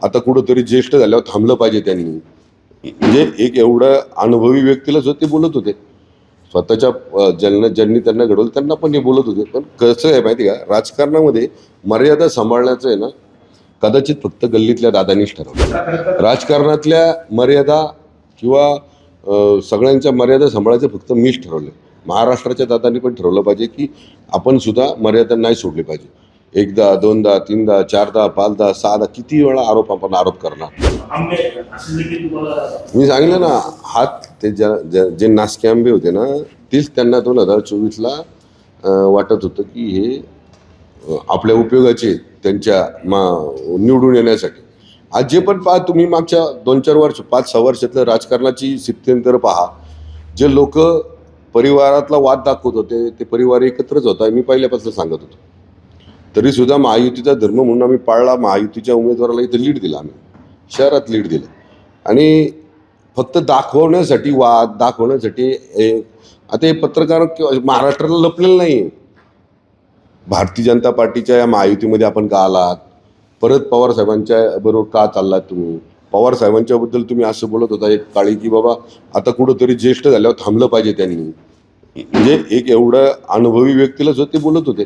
आता कुठंतरी ज्येष्ठ झाल्यावर थांबलं पाहिजे त्यांनी. म्हणजे एक एवढं अनुभवी व्यक्तीला सुद्धा ते बोलत होते. स्वतःच्या ज्यांनी त्यांना घडवलं त्यांना पण हे बोलत होते. पण कसं आहे माहिती का, राजकारणामध्ये मर्यादा सांभाळण्याचं आहे ना, कदाचित फक्त गल्लीतल्या दादांनीच ठरवलं. राजकारणातल्या मर्यादा किंवा सगळ्यांच्या मर्यादा सांभाळायचं फक्त मीच ठरवलं. महाराष्ट्राच्या दादांनी पण ठरवलं पाहिजे की आपण सुद्धा मर्यादा नाही सोडली पाहिजे. एकदा, दोनदा, तीनदा, चारदा, पाचदा, सहादा किती वेळा आपण आरोप करणार. मी सांगितलं ना, हात ते जे नासके आंबे होते ना, तेच त्यांना 2024ला वाटत होतं की हे आपल्या उपयोगाचे त्यांच्या निवडून येण्यासाठी. आज जे पण पहा तुम्ही, मागच्या 2-4 वर्ष 5-6 वर्षातलं राजकारणाची स्थित्यंतर पहा. जे लोक परिवारातला वाद दाखवत होते ते परिवार एकत्रच होता, मी पहिल्यापासून सांगत होतो. तरी सुद्धा महायुतीचा धर्म म्हणून आम्ही पाळला. महायुतीच्या उमेदवाराला इथे लीड दिला, आम्ही शहरात लीड दिलं. आणि फक्त दाखवण्यासाठी वाद दाखवण्यासाठी आता हे पत्रकार महाराष्ट्राला लपलेलं नाही. भारतीय जनता पार्टीच्या या महायुतीमध्ये आपण का आलात, परत पवार साहेबांच्या बरोबर का चाललात तुम्ही. पवार साहेबांच्याबद्दल तुम्ही असं बोलत होता एक काळी की बाबा आता कुठंतरी ज्येष्ठ झाल्यावर थांबलं पाहिजे त्यांनी. म्हणजे एक एवढं अनुभवी व्यक्तीला सुद्धा ते बोलत होते.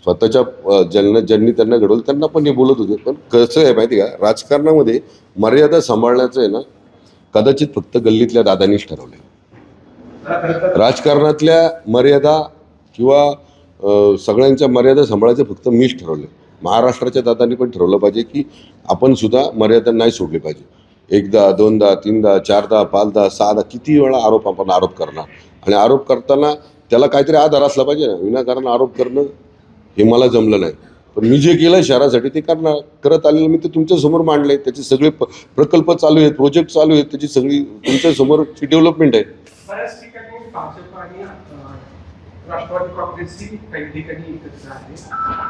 स्वतःच्या ज्यांनी त्यांना घडवलं त्यांना पण हे बोलत होते. पण कसं आहे माहिती का, राजकारणामध्ये मर्यादा सांभाळण्याचं आहे ना, कदाचित फक्त गल्लीतल्या दादांनीच ठरवलंय. राजकारणातल्या मर्यादा किंवा सगळ्यांच्या मर्यादा सांभाळायचं फक्त मीच ठरवलंय. महाराष्ट्राच्या दादांनी पण ठरवलं पाहिजे की आपण सुद्धा मर्यादा नाही सोडली पाहिजे. एकदा, दोनदा, तीनदा, चारदा, पाचदा, सहादा किती वेळा आपण आरोप करणार. आणि आरोप करताना त्याला काहीतरी आधार असला पाहिजे ना. विनाकारण आरोप करणं हे मला जमलं नाही. पण मी जे केलं शहरासाठी ते करत आलेलं मी ते तुमच्यासमोर मांडले. त्याचे सगळे प्रकल्प चालू आहेत, प्रोजेक्ट चालू आहेत, त्याची सगळी तुमच्यासमोरची डेव्हलपमेंट आहे. बऱ्याच ठिकाणी भाजप आणि राष्ट्रवादी काँग्रेसची काही ठिकाणी एकत्र आहे.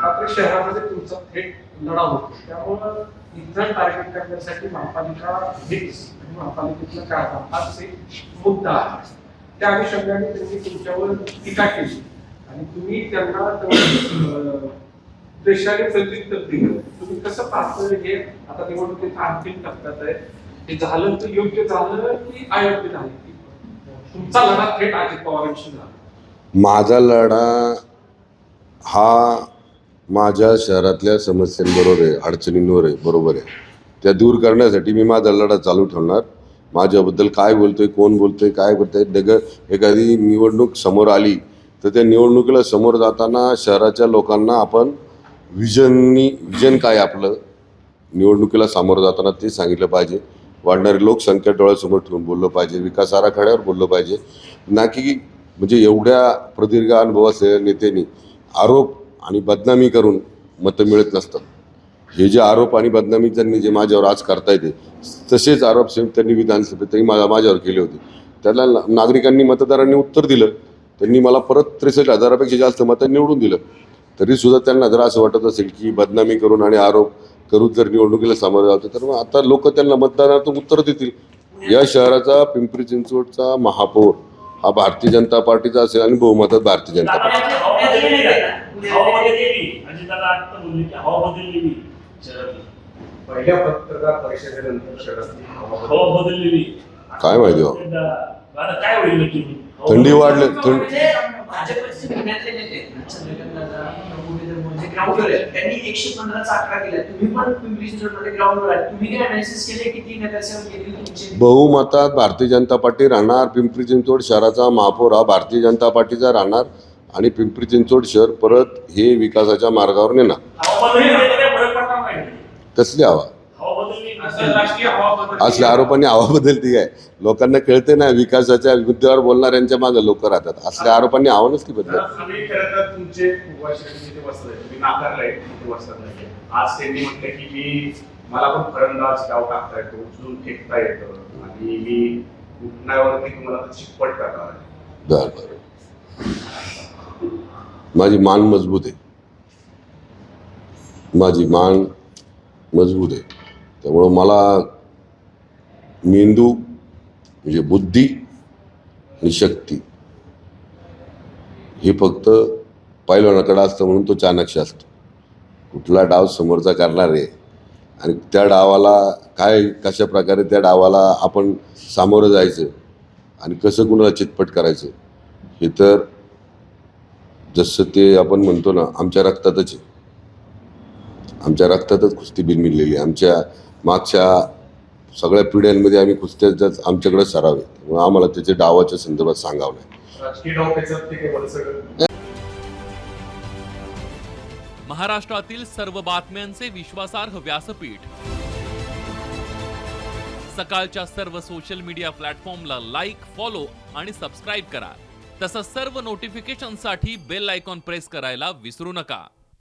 मात्र शहरामध्ये तुमचा थेट लढा होतो. त्यामुळं इथं टार्गेट करण्यासाठी महापालिका हेच आणि महापालिकेतलं कारभार हाच एक मुद्दा आहे. त्या अनुषंगाने त्यांनी तुमच्यावर टीका केली आणि तुम्ही त्यांना देशाने प्रत्युत्तर दिलं. तुम्ही कसं पाहता हे आता निवडणुकीच्या अंतिम टप्प्यात आहे, हे झालं तर योग्य झालं की अयोग्य झालं? तुमचा लढा थेट अजित पवारांशी झाला. माझा लढा हा माझ्या शहरातल्या समस्यांबरोबर आहे, अडचणींवर आहे, बरोबर आहे. त्या दूर करण्यासाठी मी माझा लढा चालू ठेवणार. माझ्याबद्दल काय बोलतोय, कोण बोलतोय, काय बोलतोय, एखादी निवडणूक समोर आली तर त्या निवडणुकीला समोर जाताना शहराच्या लोकांना आपण विजन काय आपलं निवडणुकीला सामोरं जाताना ते सांगितलं पाहिजे. वाढणारी लोकसंख्या डोळ्यासमोर ठेवून बोललं पाहिजे. विकास आराखड्यावर बोललं पाहिजे. ना की म्हणजे एवढ्या प्रदीर्घ अनुभव असलेल्या नेत्यांनी आरोप आणि बदनामी करून मतं मिळत नसतात. हे जे आरोप आणि बदनामी त्यांनी जे माझ्यावर आज करता येते तसेच आरोप त्यांनी विधानसभेतही माझ्यावर केले होते. त्याला नागरिकांनी मतदारांनी उत्तर दिलं. त्यांनी मला परत 63,000पेक्षा जास्त मतं निवडून दिलं. तरीसुद्धा त्यांना जर असं वाटत असेल की बदनामी करून आणि आरोप करून जर निवडणुकीला सामोरं जातं तर मग आता लोक त्यांना मतदानातून उत्तर देतील. या शहराचा पिंपरी चिंचवडचा महापौर हा भारतीय जनता पार्टीचा असेल आणि बहुमतात भारतीय जनता पार्टी. काय माहिती हो, थंडी वाढली. बहुमतात भारतीय जनता पार्टी राहणार. पिंपरी चिंचवड शहराचा महापौर हा भारतीय जनता पार्टीचा राहणार आणि पिंपरी चिंचवड शहर परत हे विकासाच्या मार्गावर नेणार. कसली हवा असल्या आरोपांनी हवा बदलती आहे. लोकांना कळते ना, विकासाच्या मुद्द्यावर बोलणाऱ्यांच्या मागे लोक राहतात. असल्या आरोपांनी हवा नसती बदलत. आज त्यांनी म्हटलं की मी मला पण फलंदाज डाव टाकता येतो, उचलून फेकता येतं आणि मी उठण्यावरती तुम्हाला चिकपट करणार आहे. बरं, माझी मान मजबूत आहे. माझी मान मजबूत आहे. त्यामुळं मला मेंदू म्हणजे बुद्धी आणि शक्ती हे फक्त पैलवानाकडे असतं म्हणून तो चाणक्य असतो. कुठला डाव समोरचा करणार आहे आणि त्या डावाला काय कशा प्रकारे त्या डावाला आपण सामोरं जायचं आणि कसं कुणाला चितपट करायचं हे तर जसं ते आपण म्हणतो ना आमच्या रक्तातच आहे. आमच्या रक्तातच कुस्ती बिनमिलेली आहे. आमच्या मागच्या सगळ्या पिढ्यांमध्ये आम्ही कुस्त्याचाच आमच्याकडे सराव आहे. त्यामुळे आम्हाला त्याच्या डावाच्या संदर्भात सांगावं नाही. राजकीय डाव त्याच्यात ते केवळ सगळं महाराष्ट्रातील सर्व बातम्यांचे विश्वासार्ह व्यासपीठ सकाळच्या सर्व सोशल मीडिया प्लॅटफॉर्मला लाईक, फॉलो आणि सबस्क्राईब करा. तसंच सर्व नोटिफिकेशनसाठी बेल आयकॉन प्रेस करायला विसरू नका.